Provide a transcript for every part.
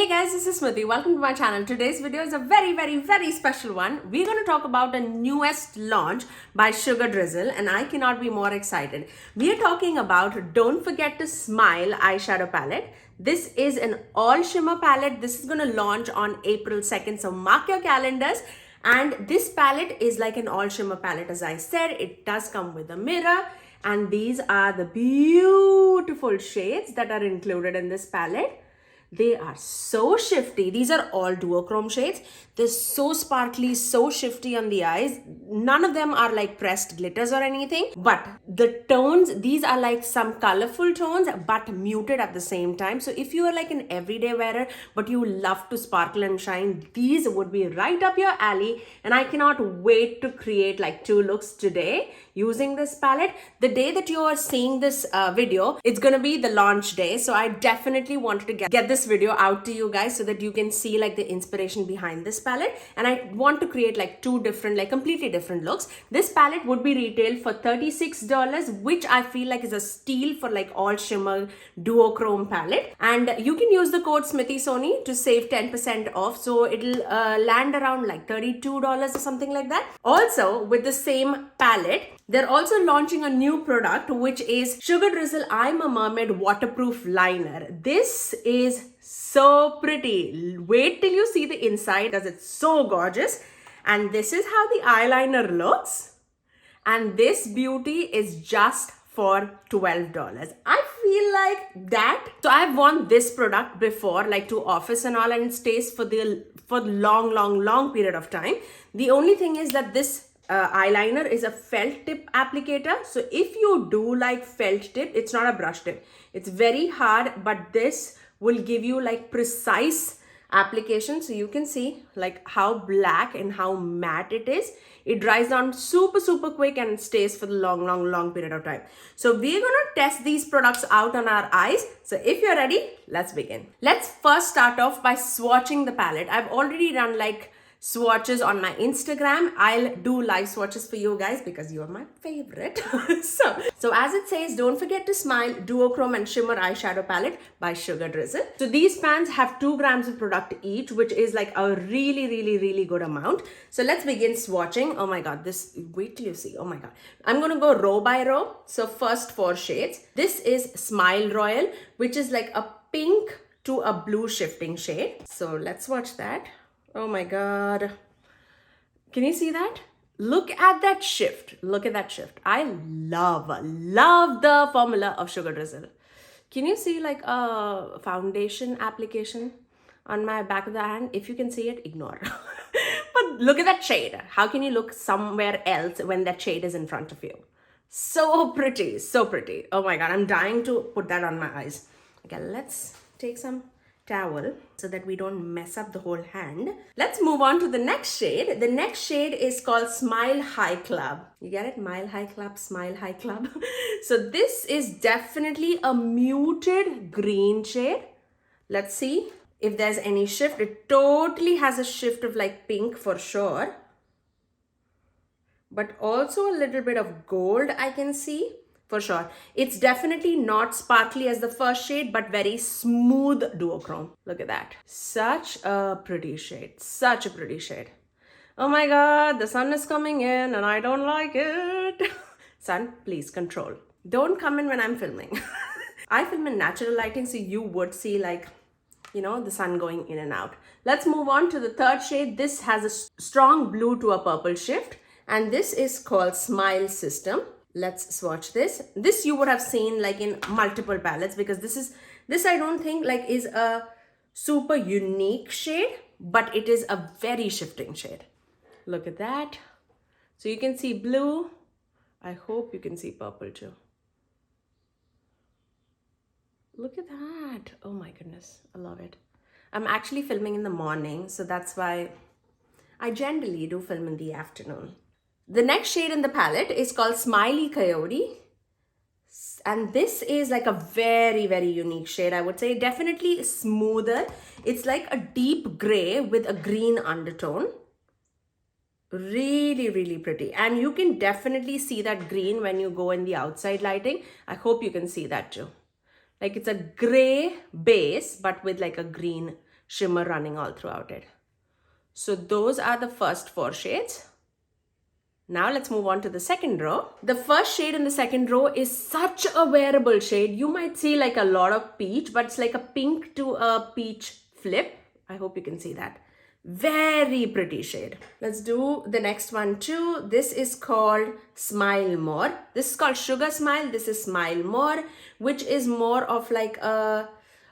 Guys, this is Smithy. Welcome to my channel. Today's video is a very special one. We're going to talk about a newest launch by Drizzle, and I cannot be more excited. We are talking about Don't Forget to Smile eyeshadow palette. This is an all shimmer palette. This is going to launch on April 2nd, so mark your calendars. And this palette is like an all shimmer palette. As I said, it does come with a mirror, and these are the beautiful shades that are included in this palette. They are so shifty. These are all duochrome shades. They're so sparkly, so shifty on the eyes. None of them are like pressed glitters or anything. But the tones, these are like some colorful tones, but muted at the same time. So if you are like an everyday wearer, but you love to sparkle and shine, these would be right up your alley. And I cannot wait to create like 2 looks today using this palette. The day that you are seeing this video, it's gonna be the launch day. So I definitely wanted to get this video out to you guys so that you can see like the inspiration behind this palette. And I want to create like 2 different, like completely different looks. This palette would be retailed for $36, which I feel like is a steal for like all shimmer duochrome palette. And you can use the code Smithy Sony to save 10% off. So it'll land around like $32 or something like that. Also, with the same palette, they're also launching a new product, which is Drizzle I'm a Mermaid Waterproof Liner. This is so pretty. Wait till you see the inside because it's so gorgeous. And this is how the eyeliner looks. And this beauty is just for $12. I feel like that. So I've worn this product before, like to office and all, and it stays for long period of time. The only thing is that this eyeliner is a felt tip applicator. So if you do like felt tip, it's not a brush tip. It's very hard, but this will give you like precise application. So you can see like how black and how matte it is. It dries down super quick and it stays for the long period of time. So we're gonna test these products out on our eyes. So if you're ready, let's begin. Let's first start off by swatching the palette. I've already done like swatches on my Instagram. I'll do live swatches for you guys because you're my favorite. so as it says, don't forget to smile duochrome and shimmer eyeshadow palette by Drizzle. So these pans have 2 grams of product each, which is like a really good amount. So let's begin swatching. Oh my god, this, wait till you see. Oh my god, I'm gonna go row by row. So first 4 shades. This is Smile Royal, which is like a pink to a blue shifting shade. So let's watch that. Oh my god, can you see that? Look at that shift. Look at that shift. I love the formula of Drizzle. Can you see like a foundation application on my back of the hand? If you can see it, ignore. But look at that shade. How can you look somewhere else when that shade is in front of you? So pretty, so pretty. Oh my god, I'm dying to put that on my eyes. Okay, let's take some towel so that we don't mess up the whole hand. Let's move on to the next shade. The next shade is called Smile High Club. You get it? Mile High Club, Smile High Club. So this is definitely a muted green shade. Let's see if there's any shift. It totally has a shift of like pink for sure, but also a little bit of gold I can see. For sure. It's definitely not sparkly as the first shade, but very smooth duochrome. Look at that. Such a pretty shade. Such a pretty shade. Oh my god, the sun is coming in and I don't like it. Sun, please control. Don't come in when I'm filming. I film in natural lighting, so you would see like, you know, the sun going in and out. Let's move on to the third shade. This has a strong blue to a purple shift, and this is called Smile System. Let's swatch this. This you would have seen like in multiple palettes, because this I don't think like is a super unique shade, but it is a very shifting shade. Look at that. So you can see blue. I hope you can see purple too. Look at that. Oh my goodness, I love it. I'm actually filming in the morning, so that's why I generally do film in the afternoon. The next shade in the palette is called Smiley Coyote. And this is like a very unique shade, I would say. Definitely smoother. It's like a deep gray with a green undertone. Really pretty. And you can definitely see that green when you go in the outside lighting. I hope you can see that too. Like it's a gray base, but with like a green shimmer running all throughout it. So those are the first 4 shades. Now let's move on to the second row. The first shade in the second row is such a wearable shade. You might see like a lot of peach, but it's like a pink to a peach flip. I hope you can see that. Very pretty shade. Let's do the next one too. This is called Smile More. This is called Sugar Smile. This is Smile More, which is more of like a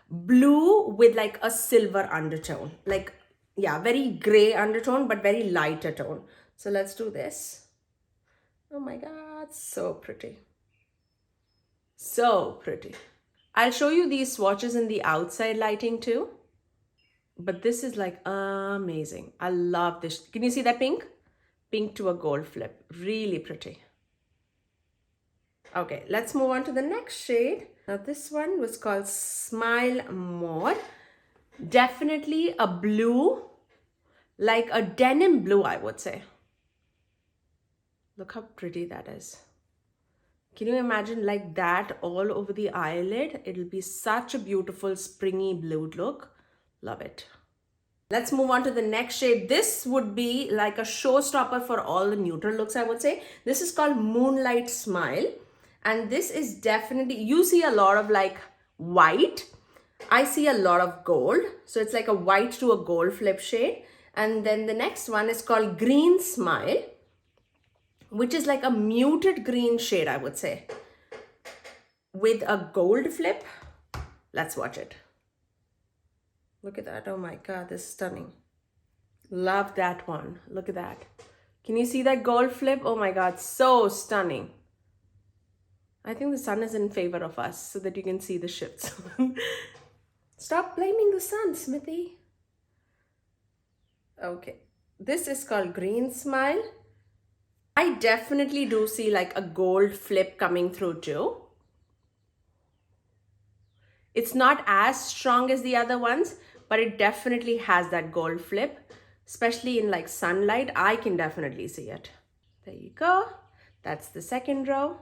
blue with like a silver undertone. Like, yeah, very gray undertone, but very lighter tone. So let's do this. Oh my God, so pretty. So pretty. I'll show you these swatches in the outside lighting too. But this is like amazing. I love this. Can you see that pink? Pink to a gold flip. Really pretty. Okay, let's move on to the next shade. Now this one was called Smile More. Definitely a blue, like a denim blue, I would say. Look how pretty that is. Can you imagine like that all over the eyelid? It'll be such a beautiful springy blue look. Love it. Let's move on to the next shade. This would be like a showstopper for all the neutral looks, I would say. This is called Moonlight Smile. And this is definitely, you see a lot of like white. I see a lot of gold. So it's like a white to a gold flip shade. And then the next one is called Green Smile, which is like a muted green shade, I would say, with a gold flip. Let's watch it. Look at that. Oh my God, this is stunning. Love that one. Look at that. Can you see that gold flip? Oh my God, so stunning. I think the sun is in favor of us so that you can see the shifts. Stop blaming the sun, Smithy. Okay, this is called Green Smile. I definitely do see like a gold flip coming through too. It's not as strong as the other ones, but it definitely has that gold flip, especially in like sunlight. I can definitely see it. There you go. That's the second row.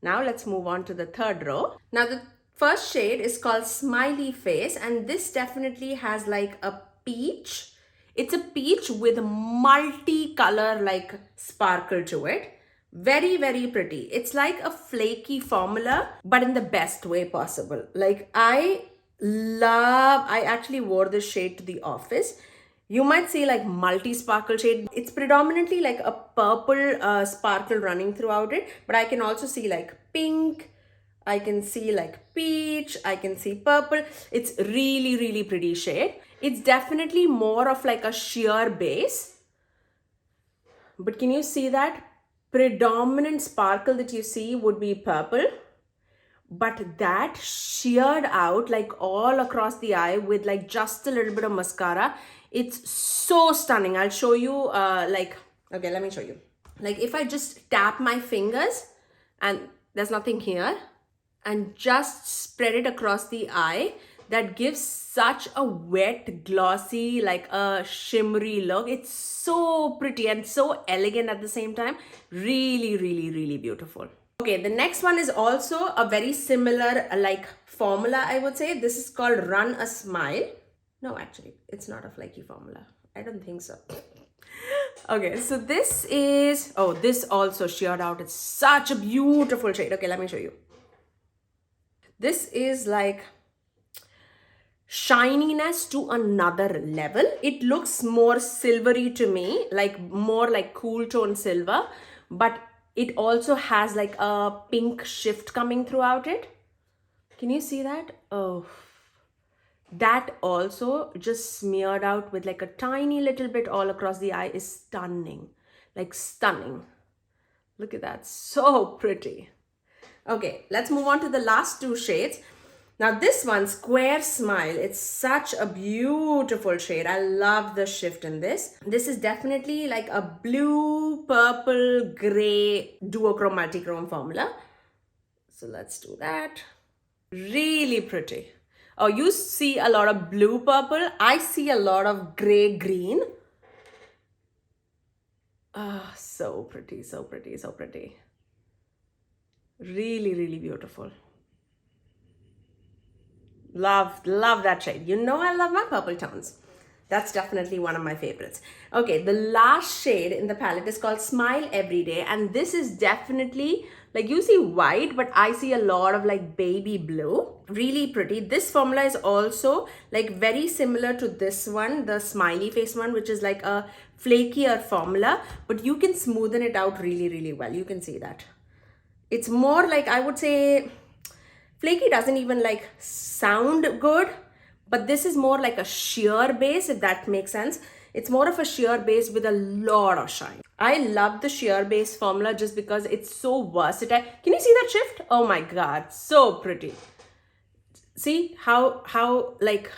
Now let's move on to the third row. Now the first shade is called Smiley Face, and this definitely has like a peach. It's a peach with multi-color like sparkle to it. Very, very pretty. It's like a flaky formula, but in the best way possible. Like I actually wore this shade to the office. You might see like multi-sparkle shade. It's predominantly like a purple sparkle running throughout it, but I can also see like pink, I can see like peach, I can see purple. It's really, really pretty shade. It's definitely more of like a sheer base. But can you see that? Predominant sparkle that you see would be purple. But that sheared out like all across the eye with like just a little bit of mascara. It's so stunning. I'll show you okay, let me show you. Like if I just tap my fingers and there's nothing here and just spread it across the eye, that gives such a wet, glossy, like a shimmery look. It's so pretty and so elegant at the same time. Really, really, really beautiful. Okay, the next one is also a very similar like formula, I would say. This is called Run a Smile. No, actually, it's not a flaky formula. I don't think so. Okay, so this is, oh, this also sheared out. It's such a beautiful shade. Okay, let me show you. This is like shininess to another level. It looks more silvery to me, like more like cool tone silver, but it also has like a pink shift coming throughout it. Can you see that? Oh, that also just smeared out with like a tiny little bit all across the eye is stunning, like stunning. Look at that, so pretty. Okay, let's move on to the last two shades. Now this one, Square Smile, it's such a beautiful shade. I love the shift in this. This is definitely like a blue, purple, gray duochrome multichrome formula. So let's do that. Really pretty. Oh, you see a lot of blue purple. I see a lot of gray green. Ah, so pretty, so pretty, so pretty. Really, really beautiful. Love that shade. You know I love my purple tones. That's definitely one of my favorites. Okay, the last shade in the palette is called Smile Everyday, and this is definitely, like, you see white, but I see a lot of like baby blue. Really pretty. This formula is also like very similar to this one, the smiley face one, which is like a flakier formula, but you can smoothen it out really well. You can see that. It's more like, I would say, flaky doesn't even like sound good, but this is more like a sheer base, if that makes sense. It's more of a sheer base with a lot of shine. I love the sheer base formula just because it's so versatile. Can you see that shift? Oh my god, so pretty. See how like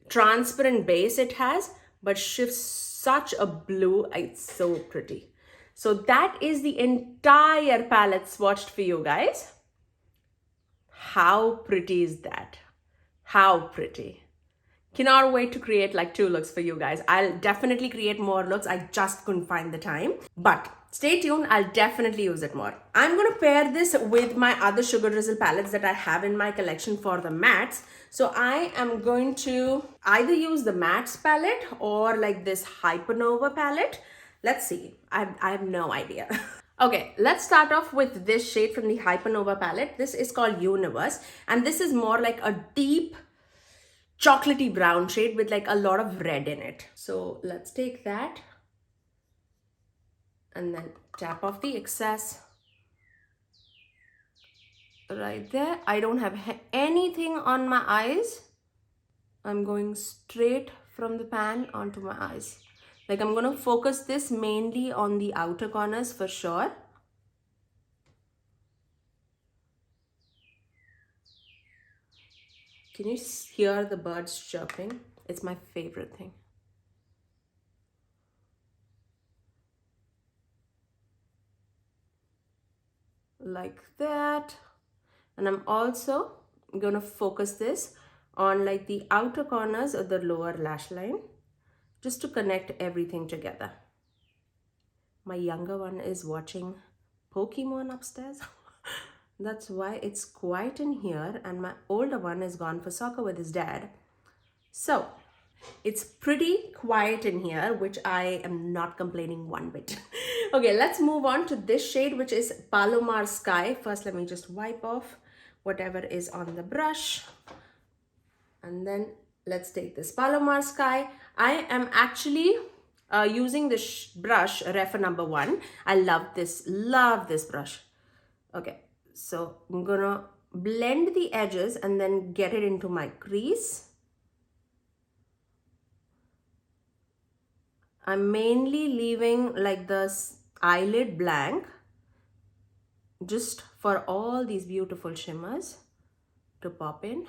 transparent base it has, but shifts such a blue. It's so pretty. So that is the entire palette swatched for you guys. How pretty is that? How pretty. Cannot wait to create like 2 looks for you guys. I'll definitely create more looks. I just couldn't find the time. But stay tuned. I'll definitely use it more. I'm going to pair this with my other Sugar Drizzle palettes that I have in my collection for the mattes. So I am going to either use the mattes palette or like this Hypernova palette. Let's see. I have no idea. Okay, let's start off with this shade from the Hypernova palette. This is called Universe, and this is more like a deep chocolatey brown shade with like a lot of red in it. So let's take that and then tap off the excess right there. I don't have anything on my eyes. I'm going straight from the pan onto my eyes. Like, I'm going to focus this mainly on the outer corners for sure. Can you hear the birds chirping? It's my favorite thing. Like that. And I'm also going to focus this on like the outer corners of the lower lash line, just to connect everything together. My younger one is watching Pokemon upstairs. That's why it's quiet in here, and my older one is gone for soccer with his dad. So it's pretty quiet in here, which I am not complaining one bit. Okay, let's move on to this shade, which is Palomar Sky. First, let me just wipe off whatever is on the brush. And then let's take this Palomar Sky. I am actually using this brush, Refa number 1. I love this brush. Okay, so I'm gonna blend the edges and then get it into my crease. I'm mainly leaving like this eyelid blank just for all these beautiful shimmers to pop in.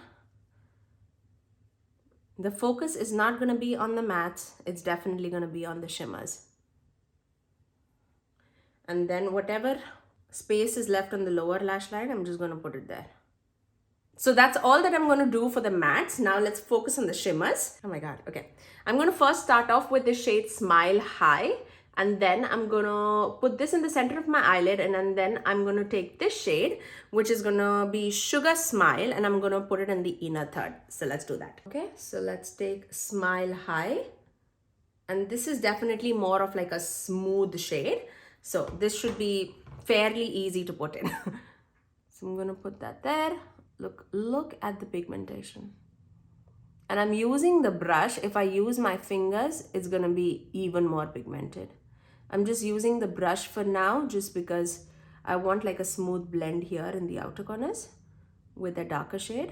The focus is not going to be on the mattes. It's definitely going to be on the shimmers. And then whatever space is left on the lower lash line, I'm just going to put it there. So that's all that I'm going to do for the mattes. Now let's focus on the shimmers. Oh my god. Okay. I'm going to first start off with the shade Smile High. And then I'm going to put this in the center of my eyelid. And then I'm going to take this shade, which is going to be Sugar Smile. And I'm going to put it in the inner third. So let's do that. Okay. So let's take Smile High. And this is definitely more of like a smooth shade. So this should be fairly easy to put in. So I'm going to put that there. Look at the pigmentation. And I'm using the brush. If I use my fingers, it's going to be even more pigmented. I'm just using the brush for now, just because I want like a smooth blend here in the outer corners with a darker shade.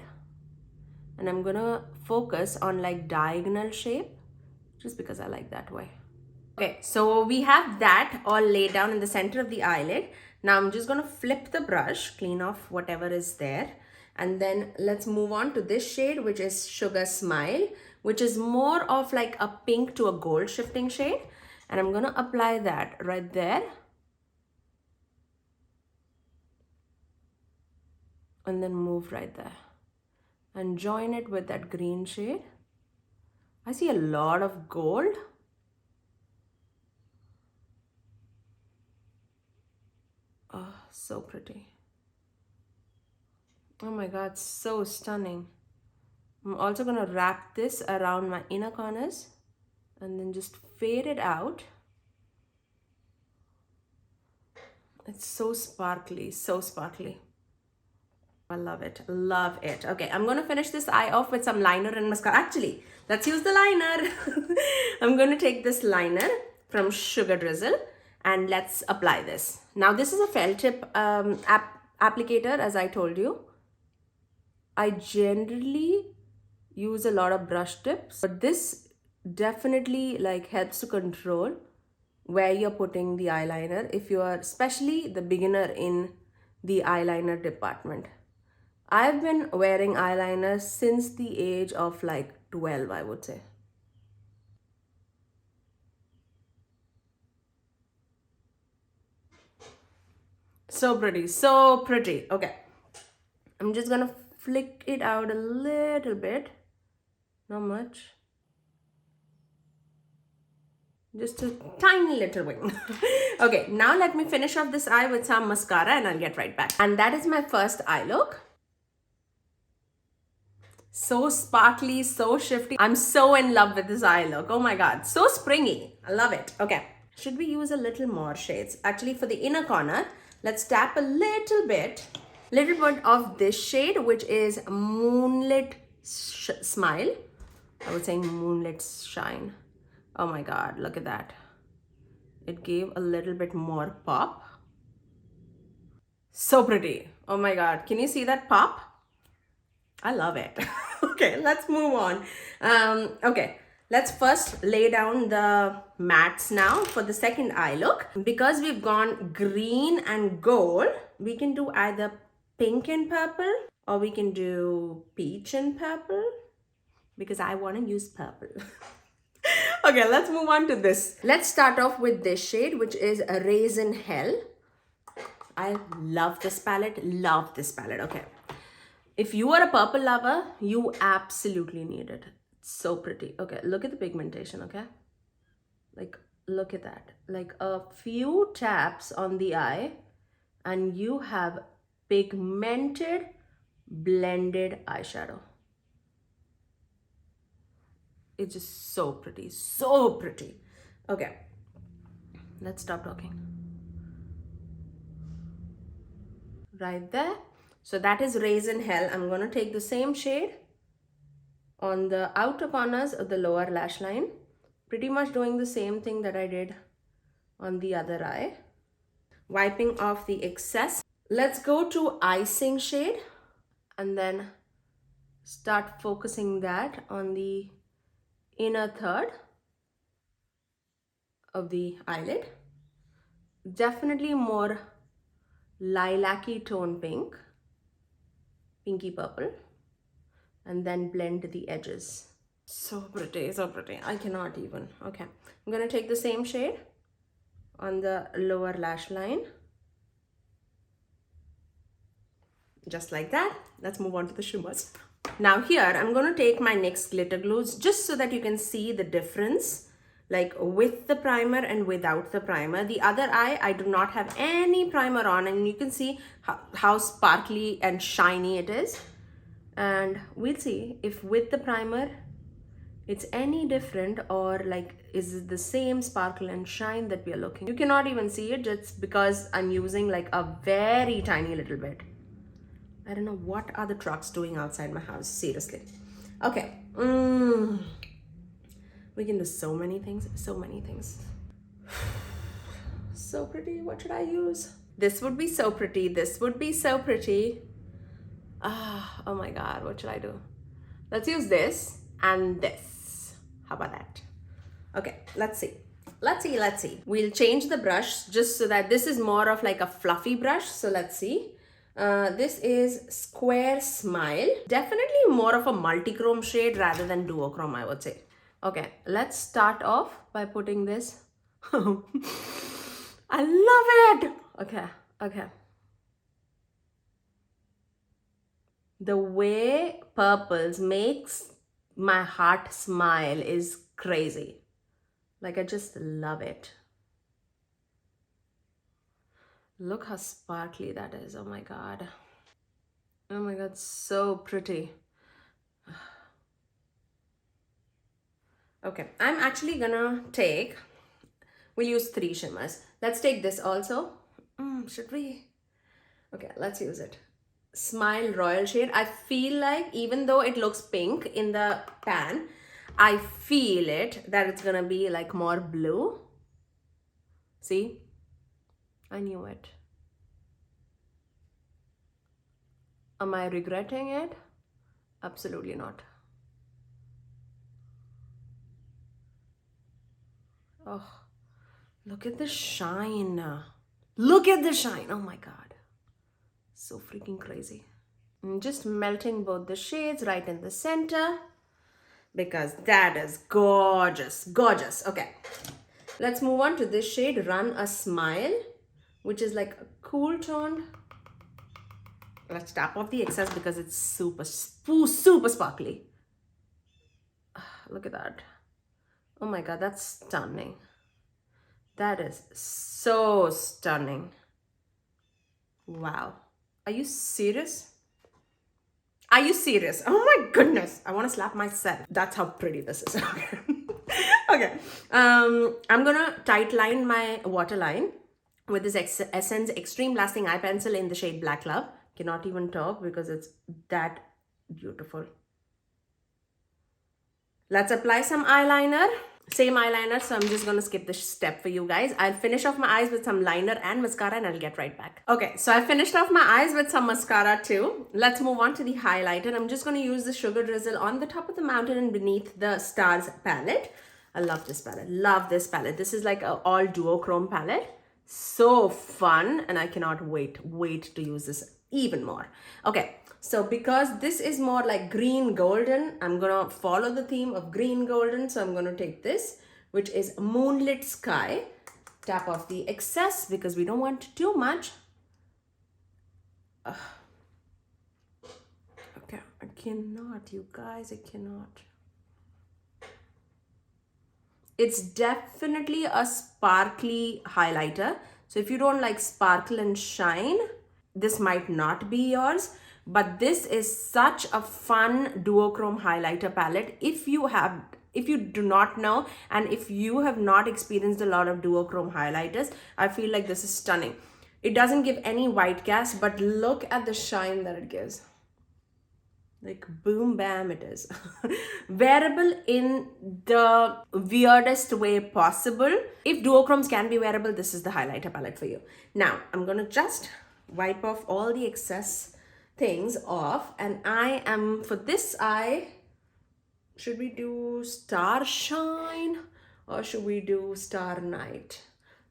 And I'm going to focus on like diagonal shape, just because I like that way. Okay, so we have that all laid down in the center of the eyelid. Now I'm just going to flip the brush, clean off whatever is there. And then let's move on to this shade, which is Sugar Smile, which is more of like a pink to a gold shifting shade. And I'm going to apply that right there. And then move right there. And join it with that green shade. I see a lot of gold. Oh, so pretty. Oh my god, so stunning. I'm also going to wrap this around my inner corners and then just fade it out. It's so sparkly, so sparkly. I love it, love it. Okay, I'm going to finish this eye off with some liner and mascara. Actually, let's use the liner. I'm going to take this liner from Sugar Drizzle and let's apply this. Now, this is a felt tip applicator, as I told you. I generally use a lot of brush tips, but this definitely like helps to control where you're putting the eyeliner if you are especially the beginner in the eyeliner department. I've been wearing eyeliner since the age of like 12, I would say. So pretty, so pretty. Okay, I'm just gonna flick it out a little bit, not much. Just a tiny little wing. Okay, now let me finish off this eye with some mascara and I'll get right back. And that is my first eye look. So sparkly, so shifty. I'm so in love with this eye look. Oh my God, so springy. I love it. Okay, should we use a little more shades? Actually, for the inner corner, let's tap a little bit of this shade, which is Moonlit Smile. I would say Moonlit Shine. Oh my God, look at that. It gave a little bit more pop. So pretty. Oh my God, can you see that pop? I love it. Okay, let's move on. Okay, let's first lay down the mattes now for the second eye look. Because we've gone green and gold, we can do either pink and purple or we can do peach and purple because I want to use purple. Okay, let's move on to this. Let's start off with this shade, which is a Raisin Hell. I love this palette, love this palette. Okay. If you are a purple lover, you absolutely need it. It's so pretty. Okay, look at the pigmentation, okay? Like, look at that. Like a few taps on the eye and you have pigmented, blended eyeshadow. It's just so pretty, so pretty. Okay, let's stop talking. Right there. So that is Raisin Hell. I'm going to take the same shade on the outer corners of the lower lash line. Pretty much doing the same thing that I did on the other eye. Wiping off the excess. Let's go to Icing shade and then start focusing that on the inner third of the eyelid. Definitely more lilac-y tone pink, pinky purple, and then blend the edges. So pretty, so pretty. I cannot even. Okay, I'm gonna take the same shade on the lower lash line. Just like that. Let's move on to the shimmers. Now here, I'm gonna take my NYX glitter glues just so that you can see the difference, like with the primer and without the primer. The other eye, I do not have any primer on, and you can see how sparkly and shiny it is. And we'll see if with the primer it's any different, or like is it the same sparkle and shine that we are looking. You cannot even see it just because I'm using like a very tiny little bit. I don't know what are the trucks doing outside my house, seriously. Okay, we can do so many things, so many things. So pretty. What should I use? This would be so pretty. This would be so pretty. Oh my God, what should I do? Let's use this and this. How about that? Okay, let's see. Let's see. We'll change the brush just so that this is more of like a fluffy brush. So let's see. This is Square Smile. Definitely more of a multi-chrome shade rather than duochrome, I would say. Okay, let's start off by putting this. I love it. Okay. The way purples makes my heart smile is crazy. Like, I just love it. Look how sparkly that is. Oh my God. Oh my God, so pretty. Okay, I'm actually gonna take, we'll use 3 shimmers. Let's take this also. Should we? Okay, let's use it. Smile Royal shade. I feel like even though it looks pink in the pan, I feel it that it's gonna be like more blue. See? I knew it. Am I regretting it? Absolutely not. Oh, look at the shine. Look at the shine. Oh my God. So freaking crazy. I'm just melting both the shades right in the center because that is gorgeous. Gorgeous. Okay. Let's move on to this shade, Run a Smile, which is like a cool tone. Let's tap off the excess because it's super sparkly. Look at that. Oh my God, that's stunning. That is so stunning. Wow. Are you serious? Are you serious? Oh my goodness. I want to slap myself. That's how pretty this is. Okay. Okay. I'm going to tight line my waterline with this Essence Extreme Lasting Eye Pencil in the shade Black Love. Cannot even talk because it's that beautiful. Let's apply some eyeliner. Same eyeliner, so I'm just gonna skip this step for you guys. I'll finish off my eyes with some liner and mascara and I'll get right back. Okay, so I finished off my eyes with some mascara too. Let's move on to the highlighter. I'm just gonna use the Sugar Drizzle on the top of the mountain and beneath the Stars palette. I love this palette. Love this palette. This is like an all duochrome palette. So fun, and I cannot wait to use this even more. Okay, so because this is more like green golden, I'm gonna follow the theme of green golden. So I'm gonna take this, which is Moonlit Sky. Tap off the excess because we don't want too much. Okay, I cannot, you guys, I cannot. It's definitely a sparkly highlighter. So if you don't like sparkle and shine, this might not be yours. But this is such a fun duochrome highlighter palette. If you do not know, and if you have not experienced a lot of duochrome highlighters, I feel like this is stunning. It doesn't give any white cast, but look at the shine that it gives. Like boom, bam, it is. Wearable in the weirdest way possible. If duochromes can be wearable, this is the highlighter palette for you. Now, I'm gonna just wipe off all the excess things off. And I am, for this eye, should we do Star Shine or should we do Star Night?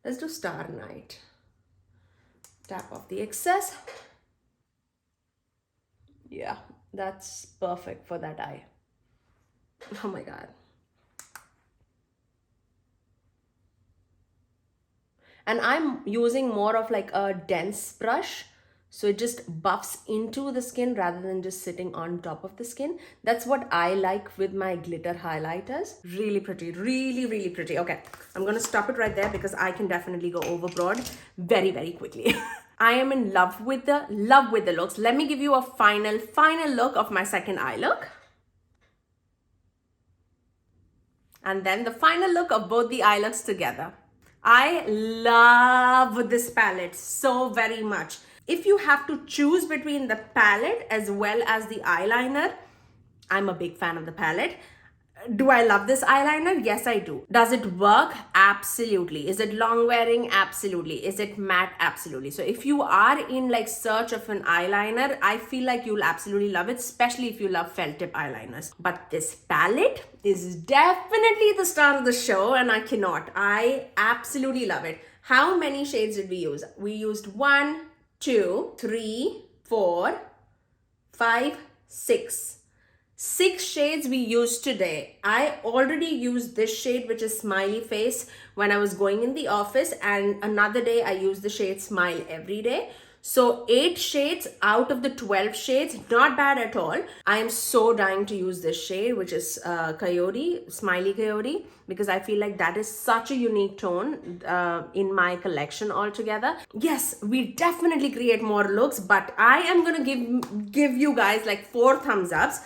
Let's do Star Night. Tap off the excess. Yeah. That's perfect for that eye. Oh my God. And I'm using more of like a dense brush. So it just buffs into the skin rather than just sitting on top of the skin. That's what I like with my glitter highlighters. Really pretty, really, really pretty. Okay, I'm gonna stop it right there because I can definitely go overboard very, very quickly. I am in love with the looks. Let me give you a final look of my second eye look. And then the final look of both the eye looks together. I love this palette so very much. If you have to choose between the palette as well as the eyeliner, I'm a big fan of the palette. Do I love this eyeliner? Yes, I do. Does it work? Absolutely. Is it long wearing? Absolutely. Is it matte? Absolutely. So if you are in like search of an eyeliner, I feel like you'll absolutely love it, especially if you love felt tip eyeliners. But this palette is definitely the star of the show and I absolutely love it. How many shades did we use? We used 1, 2, 3, 4, 5, 6. 6 shades we used today. I already used this shade, which is Smiley Face, when I was going in the office, and another day I used the shade Smile every day. So 8 shades out of the 12 shades, not bad at all. I am so dying to use this shade, which is Coyote, Smiley Coyote, because I feel like that is such a unique tone in my collection altogether. Yes, we definitely create more looks, but I am gonna give you guys like 4 thumbs ups.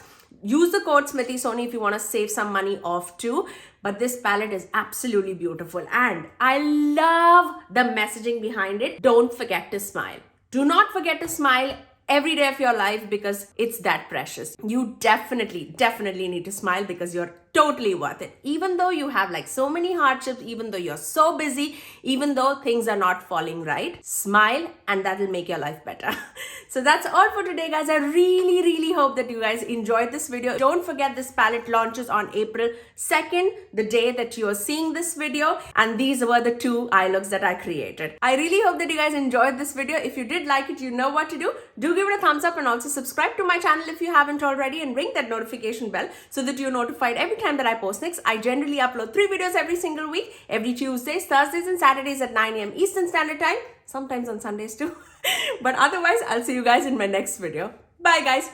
Use the code SMITHYSONY if you want to save some money off too. But this palette is absolutely beautiful and I love the messaging behind it. Don't forget to smile. Do not forget to smile every day of your life because it's that precious. You definitely need to smile because you're totally worth it. Even though you have like so many hardships, even though you're so busy, even though things are not falling right, smile and that will make your life better. So that's all for today, guys. I really hope that you guys enjoyed this video. Don't forget this palette launches on April 2nd, the day that you are seeing this video. And these were the 2 eye looks that I created. I really hope that you guys enjoyed this video. If you did like it, you know what to do. Do give it a thumbs up and also subscribe to my channel if you haven't already and ring that notification bell so that you're notified every time that I post next. I generally upload 3 videos every single week, every Tuesdays, Thursdays and Saturdays at 9 a.m. Eastern Standard Time, sometimes on Sundays too. But otherwise, I'll see you guys in my next video. Bye guys.